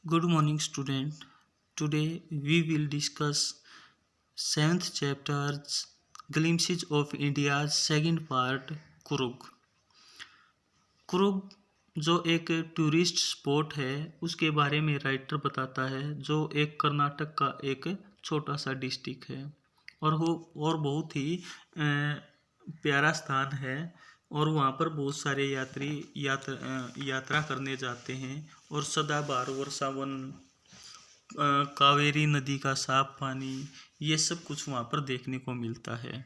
Good morning, student. Today we will discuss seventh chapter's glimpses of India's second part, कुरुग। कुरुग जो एक tourist spot है उसके बारे में राइटर बताता है, जो एक कर्नाटक का एक छोटा सा डिस्ट्रिक्ट है और बहुत ही प्यारा स्थान है। और वहाँ पर बहुत सारे यात्री यात्रा करने जाते हैं और सदाबहार वर्षावन, कावेरी नदी का साफ पानी, ये सब कुछ वहाँ पर देखने को मिलता है।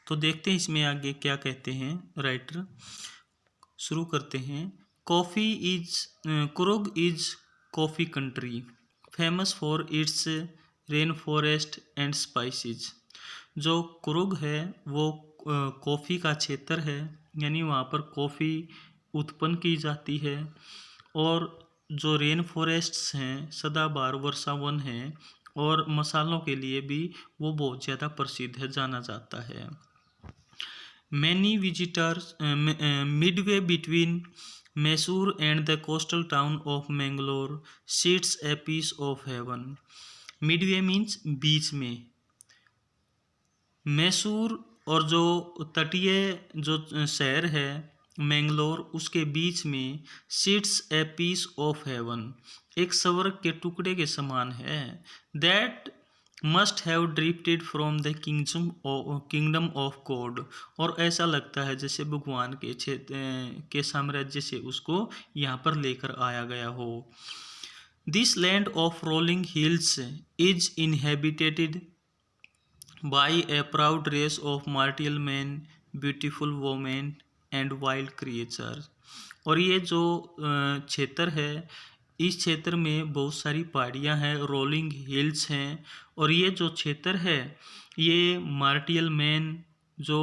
तो देखते हैं इसमें आगे क्या कहते हैं राइटर। शुरू करते हैं। Coffee is Coorg is coffee country famous for its rain forest and spices. जो कुरुग है वो कॉफ़ी का क्षेत्र है, यानी वहाँ पर कॉफ़ी उत्पन्न की जाती है। और जो रेन फॉरेस्ट्स हैं, सदाबहार वर्षावन हैं, और मसालों के लिए भी वो बहुत ज़्यादा प्रसिद्ध है, जाना जाता है। Many visitors midway between Mysore and the coastal town of Mangalore sits a piece of heaven. Midway means बीच में। मैसूर और जो तटीय जो शहर है मैंगलोर, उसके बीच में sits a piece of heaven, एक स्वर्ग के टुकड़े के समान है। That must have drifted from the kingdom of God. और ऐसा लगता है जैसे भगवान के क्षेत्र के साम्राज्य से उसको यहाँ पर लेकर आया गया हो। This land of rolling hills is inhabited by a proud race of martial men, beautiful women and wild creatures। और ये जो क्षेत्र है, इस क्षेत्र में बहुत सारी पहाड़ियाँ हैं, रोलिंग हिल्स हैं। और ये जो क्षेत्र है ये मार्टियल मैन, जो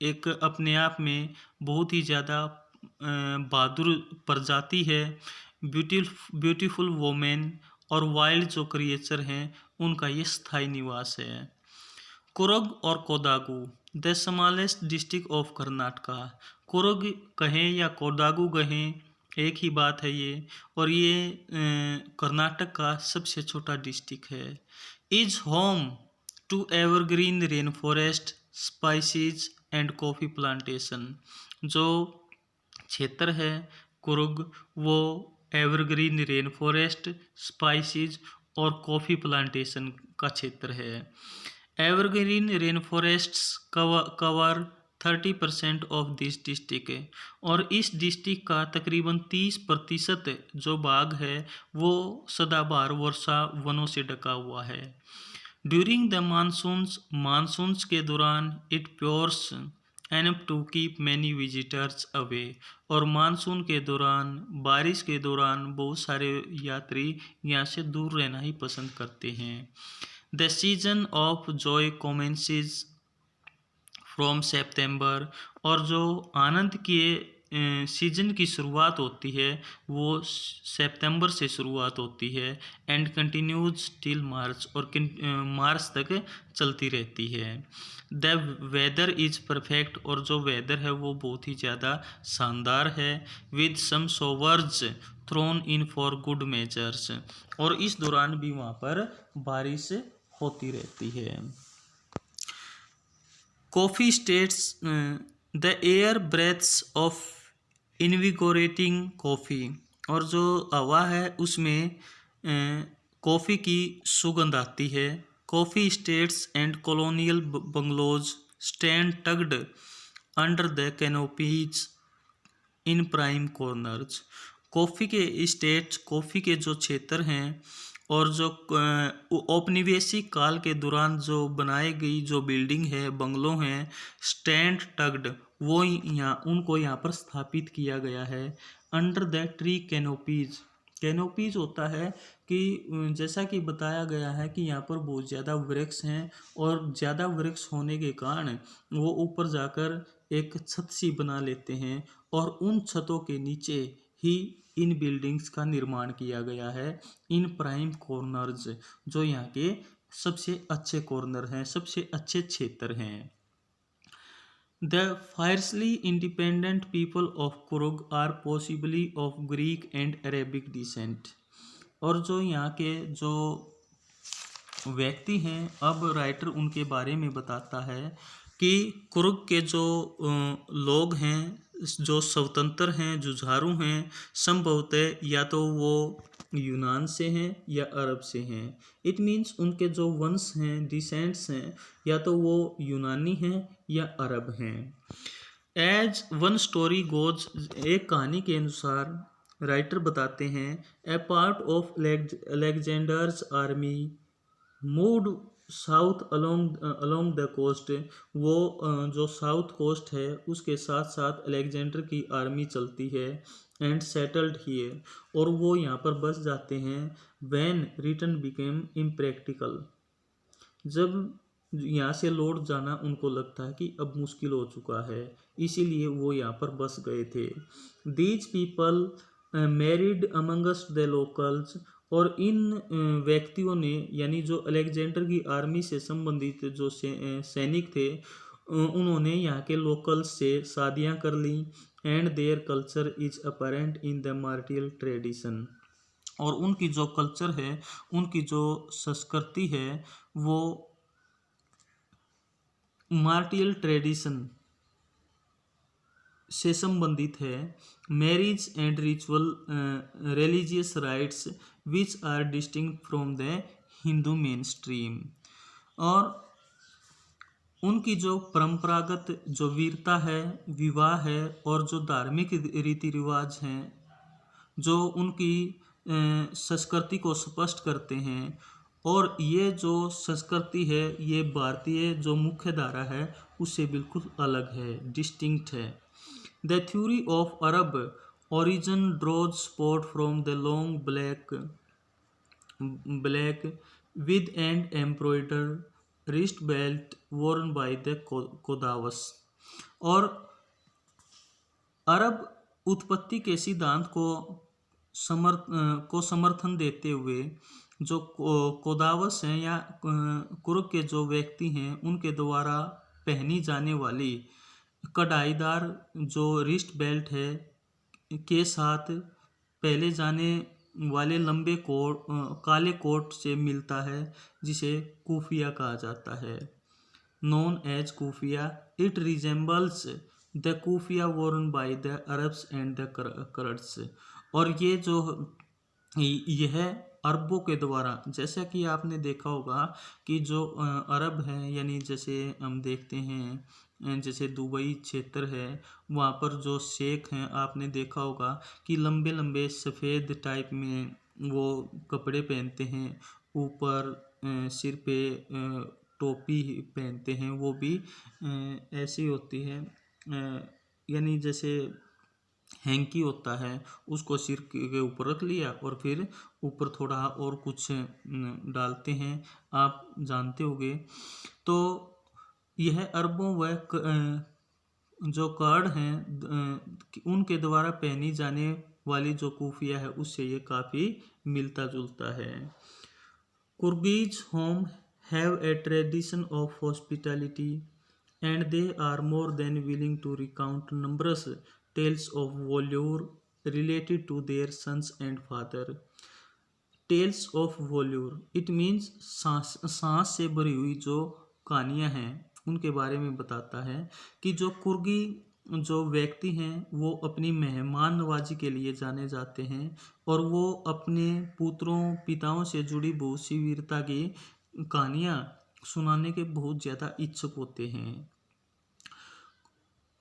एक अपने आप में बहुत ही ज़्यादा बहादुर प्रजाति है, ब्यूटीफुल वोमेन और वाइल्ड जो क्रिएचर हैं उनका ये स्थायी निवास है। कुरुग और Kodagu the smallest district of Karnataka. Coorg कहें या कोडागु कहें, एक ही बात है ये। और ये कर्नाटक का सबसे छोटा डिस्ट्रिक्ट है। Is home to evergreen rain forest, spices and coffee plantation. जो क्षेत्र है कुरुग, वो एवरग्रीन रेन फॉरेस्ट, स्पाइसेस और कॉफ़ी प्लांटेशन का क्षेत्र है। Evergreen rain forests cover 30% of this district. और इस डिस्ट्रिक्ट का तकरीबन 30% जो भाग है वो सदाबहार वर्षा वनों से ढका हुआ है। ड्यूरिंग द मानसून्स के दौरान it pours enough to keep many visitors away. और मानसून के दौरान, बारिश के दौरान बहुत सारे यात्री यहाँ से दूर रहना ही पसंद करते हैं। The season of joy commences from September. और जो आनंद के सीजन की शुरुआत होती है वो सितंबर से शुरुआत होती है एंड कंटिन्यूज टिल मार्च, और मार्च तक चलती रहती है। The weather is perfect. और जो वेदर है वो बहुत ही ज़्यादा शानदार है। With some showers thrown in for good measures. और इस दौरान भी वहाँ पर बारिश होती रहती है। Coffee states the air breathes of invigorating coffee. और जो हवा है उसमें कॉफ़ी की सुगंध आती है। Coffee states and colonial bungalows stand tugged under the canopies in prime corners. Coffee के स्टेट्स, कॉफ़ी के जो क्षेत्र हैं और जो औपनिवेशिक काल के दौरान जो बनाई गई जो बिल्डिंग है, बंगलों हैं, स्टैंड टग्ड, वो यहाँ उनको यहाँ पर स्थापित किया गया है। Under the tree canopies. Canopies होता है कि जैसा कि बताया गया है कि यहाँ पर बहुत ज़्यादा वृक्ष हैं, और ज़्यादा वृक्ष होने के कारण वो ऊपर जाकर एक छत सी बना लेते हैं, और उन छतों के नीचे ही इन बिल्डिंग्स का निर्माण किया गया है। इन प्राइम कॉर्नर्स, जो यहाँ के सबसे अच्छे कॉर्नर हैं, सबसे अच्छे क्षेत्र हैं। The fiercely independent people of Coorg are possibly of Greek and Arabic descent. और जो यहाँ के जो व्यक्ति हैं, अब राइटर उनके बारे में बताता है कि कुरुग के जो लोग हैं, जो स्वतंत्र हैं, जुझारू हैं, संभवतः या तो वो यूनान से हैं या अरब से हैं। इट मीन्स उनके जो वंश हैं, डिसेंट्स हैं, या तो वो यूनानी हैं या अरब हैं। एज वन स्टोरी गोज, एक कहानी के अनुसार राइटर बताते हैं, a part of Alexander's army moved south along the coast. वो जो साउथ कोस्ट है उसके साथ साथ अलेक्जेंडर की आर्मी चलती है। एंड सेटल्ड हियर, और वो यहाँ पर बस जाते हैं। व्हेन रिटर्न बिकेम इम्प्रैक्टिकल, जब यहाँ से लौट जाना उनको लगता है कि अब मुश्किल हो चुका है, इसीलिए वो यहाँ पर बस गए थे। These people married amongst the locals, और इन व्यक्तियों ने, यानी जो अलेक्जेंडर की आर्मी से संबंधित जो सैनिक थे, उन्होंने यहाँ के लोकल्स से शादियाँ कर ली। And their culture is apparent in the martial tradition, और उनकी जो कल्चर है, उनकी जो संस्कृति है, वो मार्टियल ट्रेडिशन से संबंधित है। Marriage and ritual religious rites which are distinct from the Hindu main stream, और उनकी जो परंपरागत जो वीरता है, विवाह है, और जो धार्मिक रीति रिवाज हैं, जो उनकी संस्कृति को स्पष्ट करते हैं। और ये जो संस्कृति है, ये भारतीय जो मुख्य धारा है उससे बिल्कुल अलग है, डिस्टिंक्ट है। The theory of Arab origin draws support from the long black with and embroidered wrist belt worn by the कोदावस। और अरब उत्पत्ति के सिद्धांत को समर्थन देते हुए जो कोदावस हैं या कुरुक के जो व्यक्ति हैं, उनके द्वारा पहनी जाने वाली कढ़ाईदार जो रिस्ट बेल्ट है के साथ पहले जाने वाले लंबे कोट, काले कोट से मिलता है, जिसे कुफिया कहा जाता है, known as kufiya. It resembles the kufiya worn by the Arabs and the Kurds. और यह अरबों के द्वारा, जैसा कि आपने देखा होगा कि जो अरब हैं, यानी जैसे हम देखते हैं जैसे दुबई क्षेत्र है, वहाँ पर जो शेख हैं, आपने देखा होगा कि लंबे लंबे सफ़ेद टाइप में वो कपड़े पहनते हैं, ऊपर सिर पे टोपी पहनते हैं, वो भी ऐसी होती है, यानी जैसे हैंकी होता है, उसको सिर के ऊपर रख लिया और फिर ऊपर थोड़ा और कुछ डालते हैं, आप जानते होंगे। तो यह अरबों व जो कार्ड हैं उनके द्वारा पहनी जाने वाली जो कुफिया है, उससे ये काफ़ी मिलता जुलता है। Coorgis home have a tradition of hospitality and they are more than willing to recount numerous tales of valor related to their sons and father। Tales of valour, it means सांस से भरी हुई जो कहानियाँ हैं उनके बारे में बताता है कि जो कुर्गी जो व्यक्ति हैं वो अपनी मेहमान नवाजी के लिए जाने जाते हैं, और वो अपने पुत्रों पिताओं से जुड़ी बहुत सी वीरता की कहानियाँ सुनाने के बहुत ज़्यादा इच्छुक होते हैं।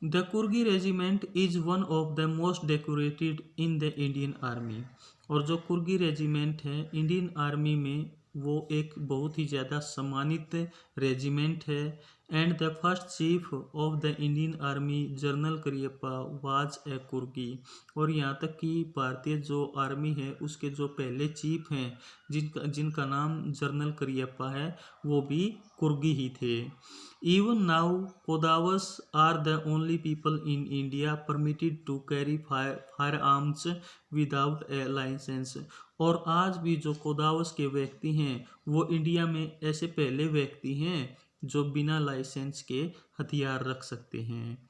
The Coorgi regiment is one of the most decorated in the Indian army. और जो कुर्गी रेजिमेंट है इंडियन आर्मी में, वो एक बहुत ही ज़्यादा सम्मानित रेजिमेंट है। And the first chief of the Indian army general Cariappa was a Coorgi. और यहाँ तक कि भारतीय जो आर्मी है उसके जो पहले चीफ हैं, जिनका नाम जनरल करियप्पा है, वो भी कुर्गी ही थे। Even now, Kodavas are the only people in India permitted to carry firearms without a license। और आज भी जो कोदावस के व्यक्ति हैं वो इंडिया में ऐसे पहले व्यक्ति हैं जो बिना लाइसेंस के हथियार रख सकते हैं।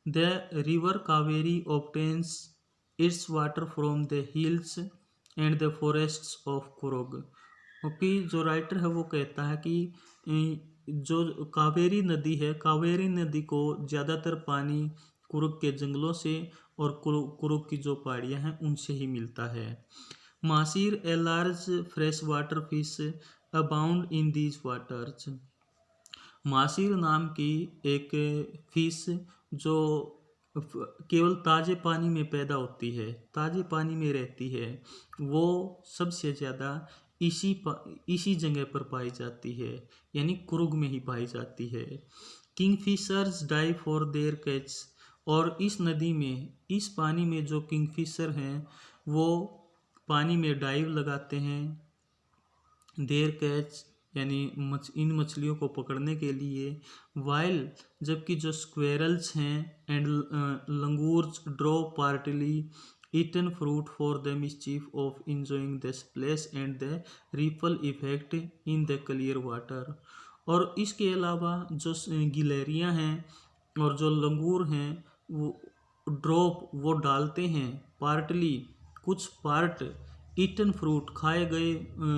The river Kaveri obtains its water from the hills and the forests of Coorg. क्योंकि जो राइटर है वो कहता है कि जो कावेरी नदी है, कावेरी नदी को ज़्यादातर पानी कुरुग के जंगलों से और कुरुग की जो पहाड़ियाँ हैं उनसे ही मिलता है। Mahseer a large fresh water fish abound in these waters. Mahseer नाम की एक फिश जो केवल ताज़े पानी में पैदा होती है, ताज़े पानी में रहती है, वो सबसे ज़्यादा इसी जगह पर पाई जाती है, यानी कुरुग में ही पाई जाती है। Kingfishers dive for their catch. और इस नदी में, इस पानी में जो किंगफिशर हैं वो पानी में डाइव लगाते हैं, देयर कैच यानी इन मछलियों को पकड़ने के लिए। वाइल जबकि जो स्क्वेरल्स हैं and langurs drop partly eaten fruit for the mischief of enjoying the splash and the ripple effect in the clear water. और इसके अलावा जो गिलहरियाँ हैं और जो लंगूर हैं वो ड्रॉप वो डालते हैं, पार्टली कुछ पार्ट, ईटन फ्रूट खाए गए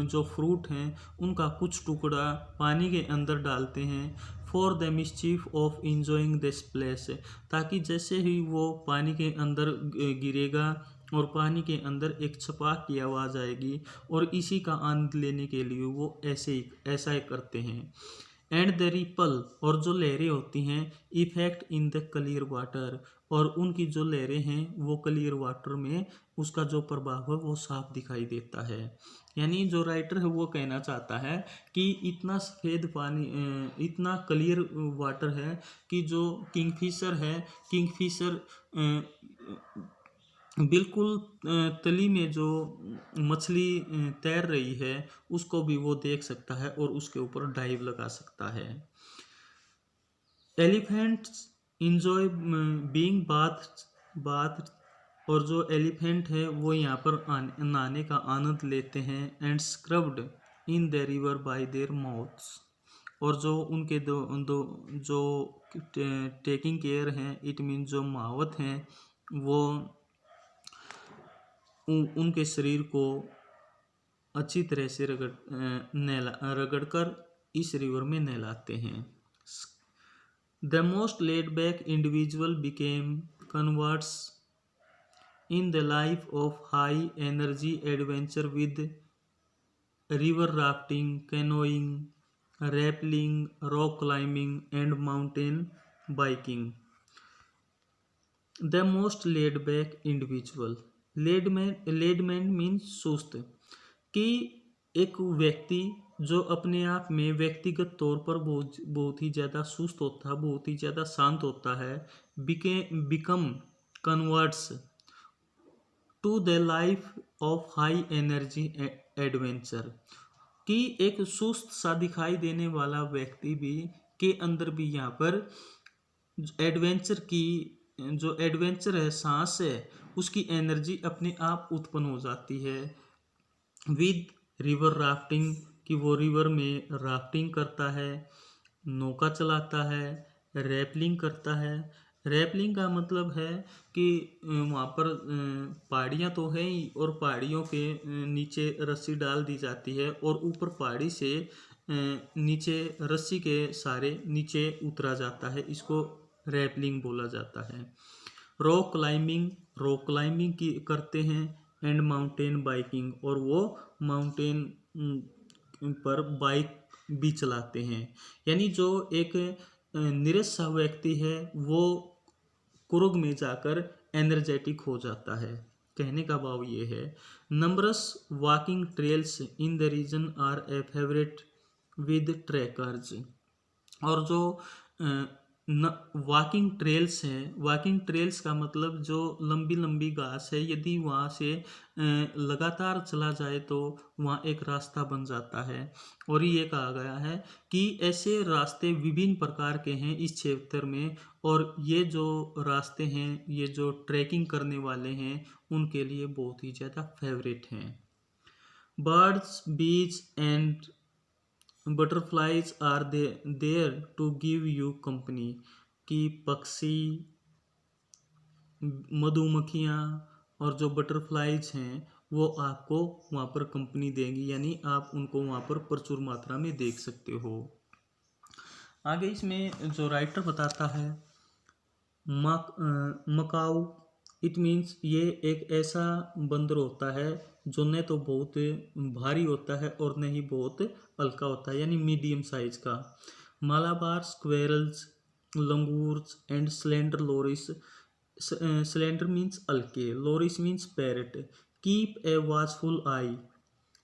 जो फ्रूट हैं उनका कुछ टुकड़ा पानी के अंदर डालते हैं, for the mischief of enjoying the splash, ताकि जैसे ही वो पानी के अंदर गिरेगा और पानी के अंदर एक छपाक की आवाज़ आएगी और इसी का आनंद लेने के लिए वो ऐसा ही करते हैं। एंड द रिपल और जो लहरें होती हैं effect in the clear water, और उनकी जो लहरें हैं वो क्लियर वाटर में उसका जो प्रभाव है वो साफ दिखाई देता है। यानी जो राइटर है वो कहना चाहता है कि इतना सफ़ेद पानी, इतना क्लियर वाटर है कि जो किंगफिशर है, किंगफिशर बिल्कुल तली में जो मछली तैर रही है उसको भी वो देख सकता है और उसके ऊपर डाइव लगा सकता है। Elephants enjoy being bath. और जो एलिफेंट है वो यहाँ पर नहाने का आनंद लेते हैं। And scrubbed in the river by their mouths. और जो उनके दो दो जो टेकिंग केयर हैं, इट मीन जो मावत हैं वो उनके शरीर को अच्छी तरह से रगड़कर इस रिवर में नहलाते हैं। The most laid back individual became converts in the life of high energy adventure with river rafting, canoeing, rappelling, rock climbing and mountain biking. The most laid back individual, laid man means सुस्त, कि एक व्यक्ति जो अपने आप में व्यक्तिगत तौर पर बहुत ही ज़्यादा सुस्त होता है, बहुत ही ज़्यादा शांत होता है, become converts to the life of high energy adventure, कि एक सुस्त सा दिखाई देने वाला व्यक्ति भी के अंदर भी यहाँ पर एडवेंचर की जो एडवेंचर है, सांस है, उसकी एनर्जी अपने आप उत्पन्न हो जाती है। विद रिवर राफ्टिंग, कि वो रिवर में राफ्टिंग करता है, नौका चलाता है, रैपलिंग करता है। रैपलिंग का मतलब है कि वहाँ पर पहाड़ियाँ तो हैं ही और पहाड़ियों के नीचे रस्सी डाल दी जाती है और ऊपर पहाड़ी से नीचे रस्सी के सहारे नीचे उतरा जाता है, इसको रैपलिंग बोला जाता है। रॉक क्लाइंबिंग की करते हैं। एंड माउंटेन बाइकिंग, और वो माउंटेन पर बाइक भी चलाते हैं। यानी जो एक निरस व्यक्ति है वो कुरुग में जाकर एनर्जेटिक हो जाता है। कहने का भाव ये है। Numerous walking trails in the region are a favourite with trekkers. और जो वॉकिंग ट्रेल्स हैं, वॉकिंग ट्रेल्स का मतलब जो लंबी लंबी घास है, यदि वहाँ से लगातार चला जाए तो वहाँ एक रास्ता बन जाता है। और ये कहा गया है कि ऐसे रास्ते विभिन्न प्रकार के हैं इस क्षेत्र में, और ये जो रास्ते हैं, ये जो ट्रैकिंग करने वाले हैं उनके लिए बहुत ही ज़्यादा फेवरेट हैं। Birds bees and butterflies are there to give you company, कि पक्षी, मधुमक्खियाँ और जो बटरफ्लाइज हैं वो आपको वहाँ पर कंपनी देंगी, यानी आप उनको वहाँ पर प्रचुर मात्रा में देख सकते हो। आगे इसमें जो राइटर बताता है मकाऊ, इट मीन्स ये एक ऐसा बंदर होता है जो न तो बहुत भारी होता है और न ही बहुत हल्का होता है, यानी मीडियम साइज का। Malabar squirrels, langurs and slender loris, slender means हल्के, loris means parrot, keep a watchful eye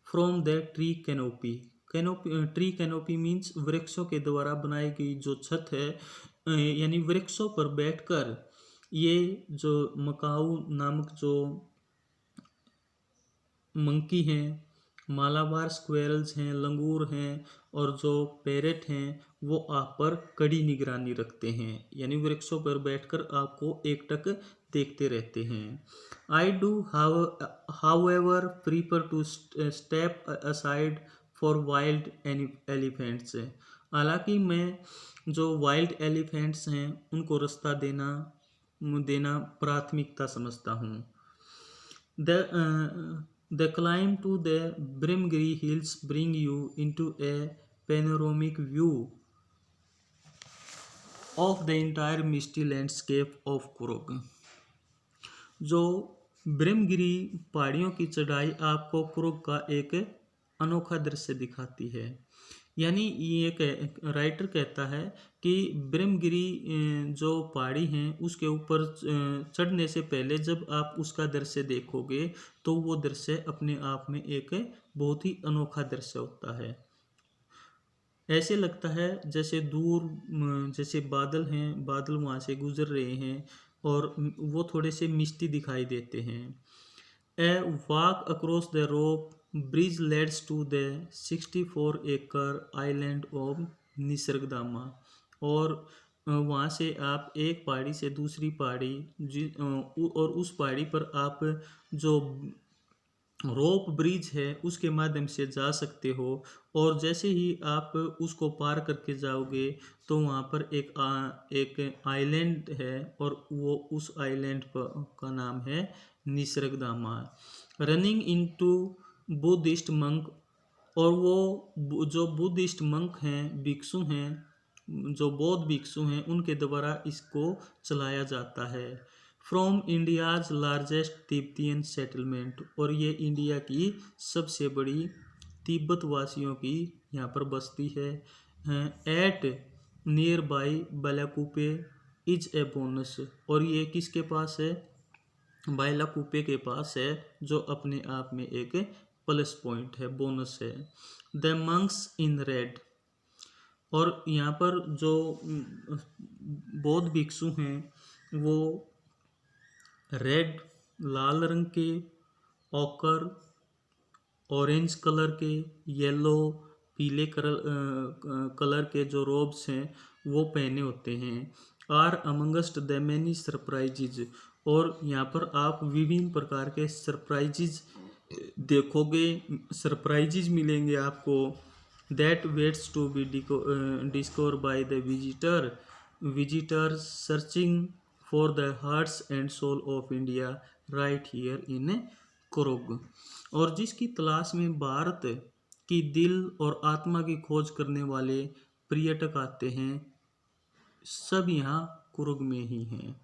from the tree canopy. Tree canopy means वृक्षों के द्वारा बनाई गई जो छत है, यानी वृक्षों पर बैठकर ये जो मकाऊ नामक जो मंकी हैं, मालाबार स्क्वेरल्स हैं, लंगूर हैं और जो पैरेट हैं वो आप पर कड़ी निगरानी रखते हैं, यानी वृक्षों पर बैठकर आपको एकटक देखते रहते हैं। I do however prefer to step aside for wild elephants, हालांकि मैं जो वाइल्ड एलिफेंट्स हैं उनको रास्ता देना प्राथमिकता समझता हूँ। The climb to the Brimgiri Hills bring you into a panoramic view of the entire misty landscape of Kurug। जो ब्रह्मगिरी पहाड़ियों की चढ़ाई आपको कुरुग का एक अनोखा दृश्य दिखाती है, यानी ये राइटर कहता है कि ब्रह्मगिरी जो पहाड़ी हैं उसके ऊपर चढ़ने से पहले जब आप उसका दृश्य देखोगे तो वो दृश्य अपने आप में एक बहुत ही अनोखा दृश्य होता है। ऐसे लगता है जैसे दूर जैसे बादल हैं, बादल वहाँ से गुजर रहे हैं और वो थोड़े से मिस्टी दिखाई देते हैं। A walk across the rope bridge leads to the 64 acre island of निसर्गधामा, और वहाँ से आप एक पहाड़ी से दूसरी पहाड़ी और उस पहाड़ी पर आप जो रोप ब्रिज है उसके माध्यम से जा सकते हो, और जैसे ही आप उसको पार करके जाओगे तो वहाँ पर एक आइलैंड है और वो उस आइलैंड का नाम है निसर्गधामा। रनिंग इनटू बुद्धिस्ट मंक, और वो जो बुद्धिस्ट मंक हैं, भिक्षु हैं, जो बौद्ध भिक्षु हैं उनके द्वारा इसको चलाया जाता है। From India's largest Tibetan settlement, और ये इंडिया की सबसे बड़ी तिब्बत वासियों की यहाँ पर बस्ती है। At near by Bylakuppe is a bonus, और ये किसके पास है, बालाकुपे के पास है, जो अपने आप में एक प्लस पॉइंट है, बोनस है। द मंक्स इन रेड, और यहाँ पर जो बौद्ध भिक्षु हैं वो रेड लाल रंग के, ऑकर ऑरेंज कलर के, येलो पीले कलर के जो रोब्स हैं वो पहने होते हैं। Are amongst the many surprises, और यहाँ पर आप विभिन्न प्रकार के सरप्राइजेज देखोगे, सरप्राइजेज मिलेंगे आपको। That waits to be discover by the visitor searching for the hearts and soul of India right here in Coorg, और जिसकी तलाश में भारत की दिल और आत्मा की खोज करने वाले पर्यटक आते हैं, सब यहाँ कुरुग में ही हैं।